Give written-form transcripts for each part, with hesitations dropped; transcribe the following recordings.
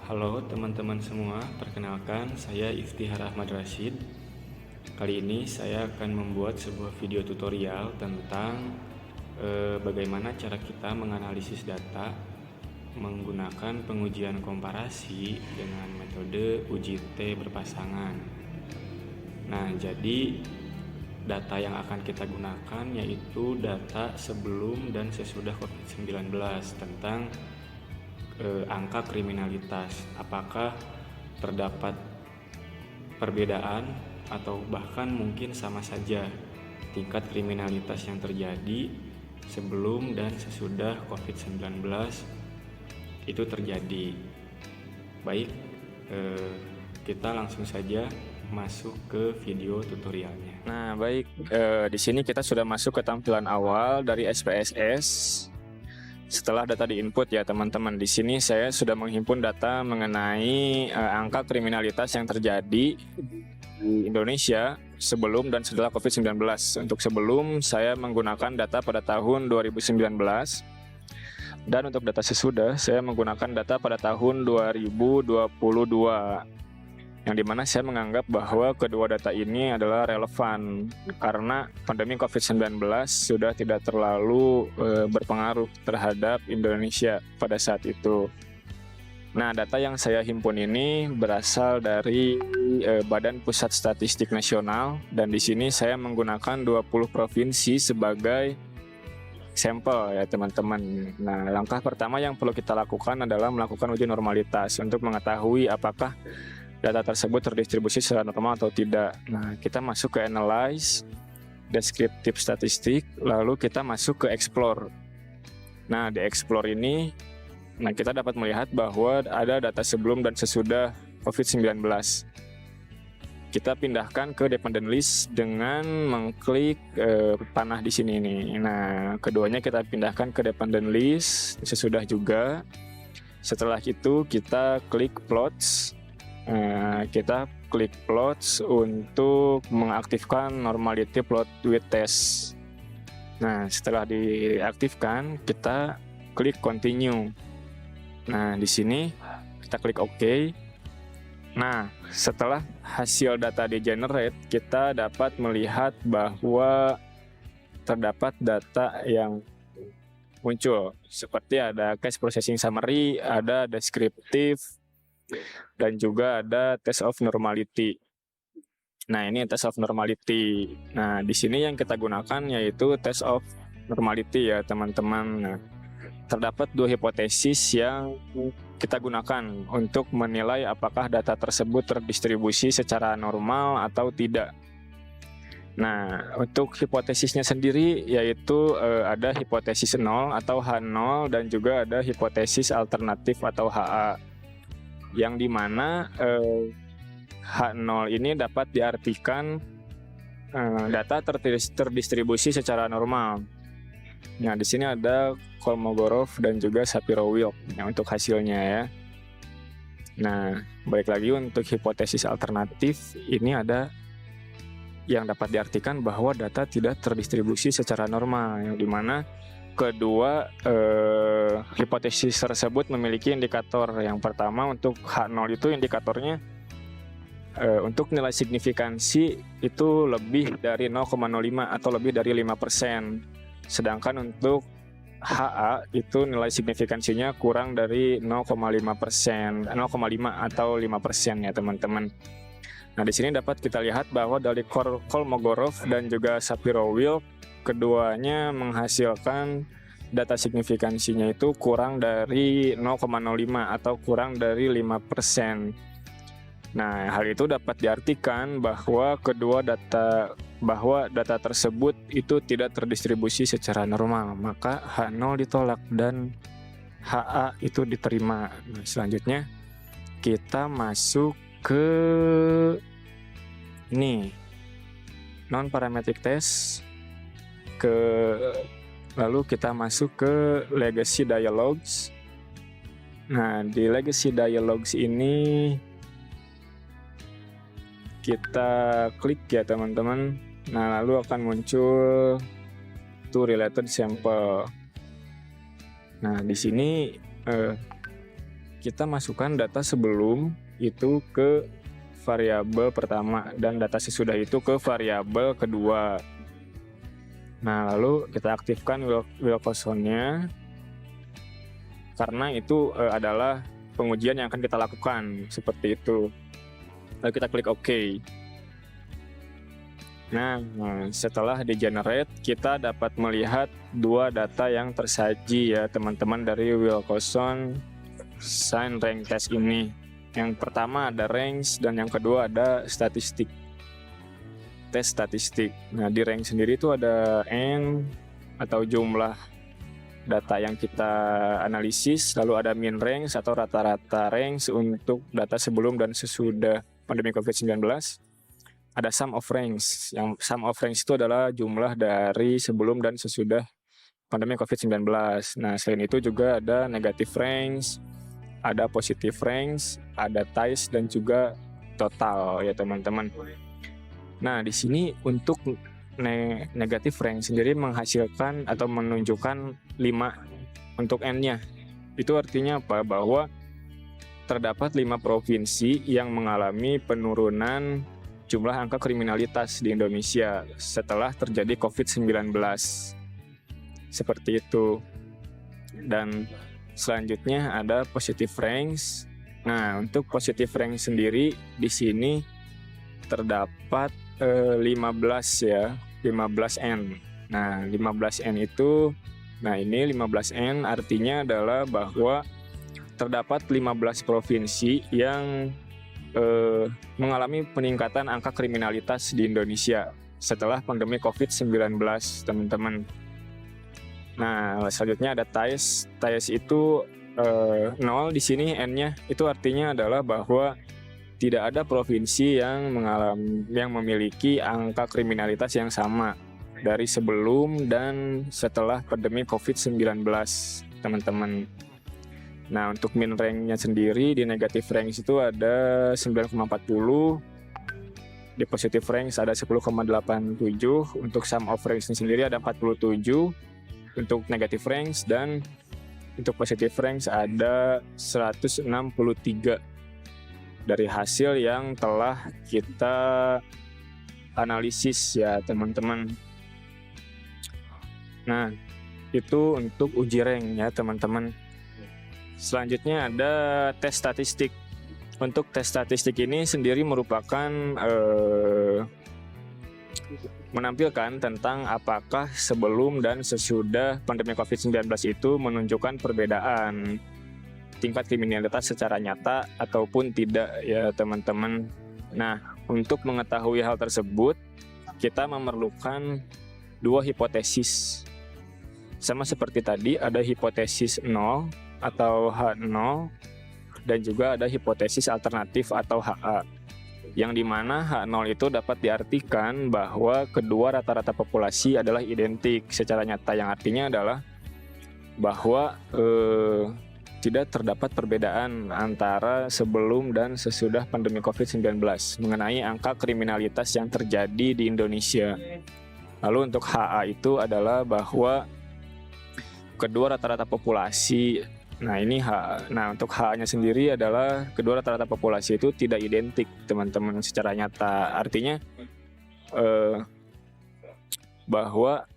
Halo teman-teman semua, perkenalkan saya Iftihar Ahmad Rashid. Kali ini saya akan membuat sebuah video tutorial tentang bagaimana cara kita menganalisis data menggunakan pengujian komparasi dengan metode uji T berpasangan. Nah, jadi data yang akan kita gunakan yaitu data sebelum dan sesudah COVID-19 tentang angka kriminalitas. Apakah terdapat perbedaan atau bahkan mungkin sama saja tingkat kriminalitas yang terjadi sebelum dan sesudah COVID-19 itu terjadi. Baik, kita langsung saja masuk ke video tutorialnya. Nah, baik, di sini kita sudah masuk ke tampilan awal dari SPSS. Setelah data diinput ya teman-teman, di sini saya sudah menghimpun data mengenai angka kriminalitas yang terjadi di Indonesia sebelum dan setelah COVID-19. Untuk sebelum, saya menggunakan data pada tahun 2019. Dan untuk data sesudah, saya menggunakan data pada tahun 2022. Yang dimana saya menganggap bahwa kedua data ini adalah relevan karena pandemi COVID-19 sudah tidak terlalu berpengaruh terhadap Indonesia pada saat itu. Nah, data yang saya himpun ini berasal dari Badan Pusat Statistik Nasional, dan di sini saya menggunakan 20 provinsi sebagai sampel ya teman-teman. Nah, langkah pertama yang perlu kita lakukan adalah melakukan uji normalitas untuk mengetahui apakah data tersebut terdistribusi secara normal atau tidak. Nah, kita masuk ke Analyze, Descriptive Statistik, lalu kita masuk ke Explore. Nah, di Explore ini, kita dapat melihat bahwa ada data sebelum dan sesudah COVID-19. Kita pindahkan ke Dependent List dengan mengklik panah di sini nih. Nah, keduanya kita pindahkan ke Dependent List, sesudah juga. Setelah itu kita klik Plots. Kita klik plots untuk mengaktifkan normality plot with test. Nah, setelah diaktifkan, kita klik continue. Nah, di sini kita klik OK. Nah, setelah hasil data di generate, kita dapat melihat bahwa terdapat data yang muncul seperti ada case processing summary, ada descriptive, dan juga ada test of normality. Nah, ini test of normality. Nah, di sini yang kita gunakan yaitu test of normality ya, teman-teman. Nah, terdapat dua hipotesis yang kita gunakan untuk menilai apakah data tersebut terdistribusi secara normal atau tidak. Nah, untuk hipotesisnya sendiri yaitu ada hipotesis 0 atau H0 dan juga ada hipotesis alternatif atau HA. Yang dimana H0 ini dapat diartikan data terdistribusi secara normal. Nah, di sini ada Kolmogorov dan juga Shapiro-Wilk untuk hasilnya ya. Nah, balik lagi untuk hipotesis alternatif, ini ada yang dapat diartikan bahwa data tidak terdistribusi secara normal, yang dimana kedua hipotesis tersebut memiliki indikator. Yang pertama untuk H0 itu indikatornya untuk nilai signifikansi itu lebih dari 0,05 atau lebih dari 5%. Sedangkan untuk HA itu nilai signifikansinya kurang dari 0,5%, 0,5 atau 5% ya teman-teman. Nah, di sini dapat kita lihat bahwa dari Kolmogorov dan juga Shapiro-Wilk, keduanya menghasilkan data signifikansinya itu kurang dari 0,05 atau kurang dari 5%. Nah, hal itu dapat diartikan bahwa data tersebut itu tidak terdistribusi secara normal, maka H0 ditolak dan HA itu diterima. Nah, selanjutnya kita masuk ke ini non parametric test. Lalu kita masuk ke Legacy Dialogues. Nah, di Legacy Dialogues ini kita klik ya teman-teman. Nah, lalu akan muncul to related sample. Nah, di sini kita masukkan data sebelum itu ke variabel pertama dan data sesudah itu ke variabel kedua. Nah, lalu kita aktifkan Wilcoxon-nya karena itu adalah pengujian yang akan kita lakukan, seperti itu. Lalu kita klik OK. Nah, setelah di generate, kita dapat melihat dua data yang tersaji ya teman-teman dari Wilcoxon Sign Rank Test ini. Yang pertama ada range dan yang kedua ada statistik. Tes statistik. Nah, di rank sendiri itu ada N atau jumlah data yang kita analisis, lalu ada mean range atau rata-rata range untuk data sebelum dan sesudah pandemi COVID-19. Ada sum of range. Yang sum of range itu adalah jumlah dari sebelum dan sesudah pandemi COVID-19. Nah, selain itu juga ada negative range, ada positive range, ada ties dan juga total ya teman-teman. Nah, di sini untuk negative range sendiri menghasilkan atau menunjukkan 5 untuk N-nya. Itu artinya apa? Bahwa terdapat 5 provinsi yang mengalami penurunan jumlah angka kriminalitas di Indonesia setelah terjadi COVID-19. Seperti itu. Dan selanjutnya ada positive range. Nah, untuk positive range sendiri di sini terdapat 15 ya, 15N. Nah, 15N itu, nah ini 15N artinya adalah bahwa terdapat 15 provinsi yang mengalami peningkatan angka kriminalitas di Indonesia setelah pandemi COVID-19, teman-teman. Nah, selanjutnya ada ties. Ties itu 0 di sini N-nya. Itu artinya adalah bahwa tidak ada provinsi yang memiliki angka kriminalitas yang sama dari sebelum dan setelah pandemi COVID-19, teman-teman. Nah, untuk mean rank-nya sendiri di negative range itu ada 9,40, di positive range ada 10,87, untuk sum of range sendiri ada 47 untuk negative range, dan untuk positive range ada 163 dari hasil yang telah kita analisis ya teman-teman. Nah, itu untuk uji rank ya teman-teman. Selanjutnya ada tes statistik. Untuk tes statistik ini sendiri merupakan menampilkan tentang apakah sebelum dan sesudah pandemi COVID-19 itu menunjukkan perbedaan tingkat kriminalitas secara nyata ataupun tidak ya teman-teman. Nah, untuk mengetahui hal tersebut kita memerlukan 2 hipotesis. Sama seperti tadi, ada hipotesis 0 atau H0 dan juga ada hipotesis alternatif atau HA, yang dimana H0 itu dapat diartikan bahwa kedua rata-rata populasi adalah identik secara nyata, yang artinya adalah bahwa tidak terdapat perbedaan antara sebelum dan sesudah pandemi COVID-19 mengenai angka kriminalitas yang terjadi di Indonesia. Lalu untuk HA itu adalah bahwa kedua rata-rata populasi, nah untuk HA-nya sendiri adalah kedua rata-rata populasi itu tidak identik teman-teman secara nyata. Artinya bahwa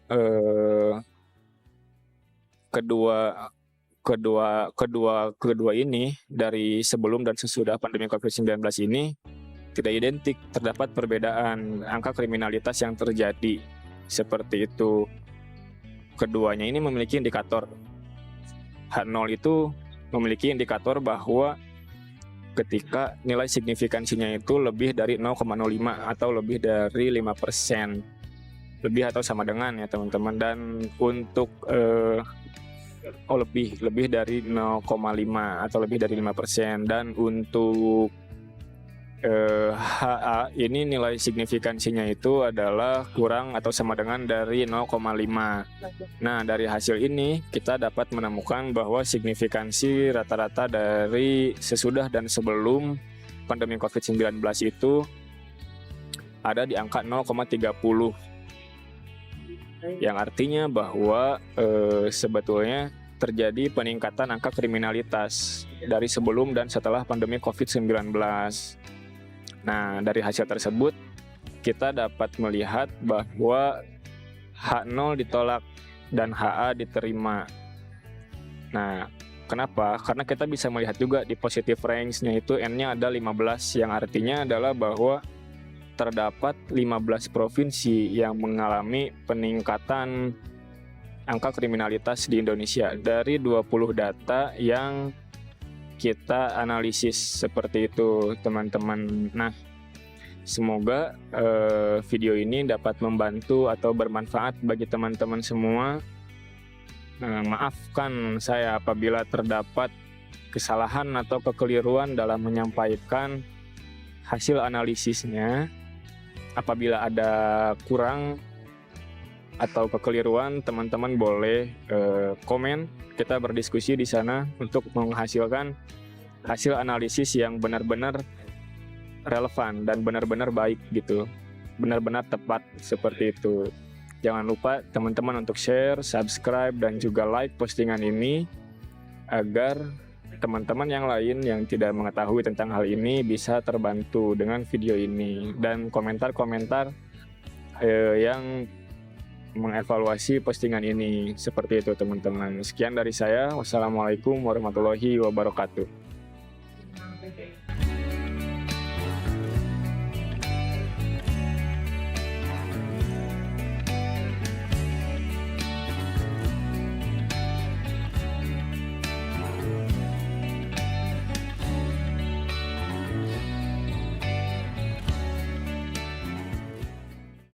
kedua ini dari sebelum dan sesudah pandemi COVID-19 ini tidak identik, terdapat perbedaan angka kriminalitas yang terjadi seperti itu. Keduanya ini memiliki indikator. H0 itu memiliki indikator bahwa ketika nilai signifikansinya itu lebih dari 0,05 atau lebih dari 5%, lebih atau sama dengan ya teman-teman. Dan untuk lebih dari 0,5 atau lebih dari 5%. Dan untuk HA ini nilai signifikansinya itu adalah kurang atau sama dengan dari 0,5. Nah, dari hasil ini kita dapat menemukan bahwa signifikansi rata-rata dari sesudah dan sebelum pandemi COVID-19 itu ada di angka 0,30, yang artinya bahwa sebetulnya terjadi peningkatan angka kriminalitas dari sebelum dan setelah pandemi COVID-19. Nah, dari hasil tersebut kita dapat melihat bahwa H0 ditolak dan HA diterima. Nah, kenapa? Karena kita bisa melihat juga di positive range-nya itu N-nya ada 15, yang artinya adalah bahwa terdapat 15 provinsi yang mengalami peningkatan angka kriminalitas di Indonesia dari 20 data yang kita analisis seperti itu, teman-teman. Nah, semoga video ini dapat membantu atau bermanfaat bagi teman-teman semua. Maafkan saya apabila terdapat kesalahan atau kekeliruan dalam menyampaikan hasil analisisnya. Apabila ada kurang atau kekeliruan, teman-teman boleh komen. Kita berdiskusi di sana untuk menghasilkan hasil analisis yang benar-benar relevan dan benar-benar baik gitu, benar-benar tepat seperti itu. Jangan lupa teman-teman untuk share, subscribe, dan juga like postingan ini agar teman-teman yang lain yang tidak mengetahui tentang hal ini bisa terbantu dengan video ini, dan komentar-komentar yang mengevaluasi postingan ini seperti itu, teman-teman. Sekian dari saya. Wassalamualaikum warahmatullahi wabarakatuh.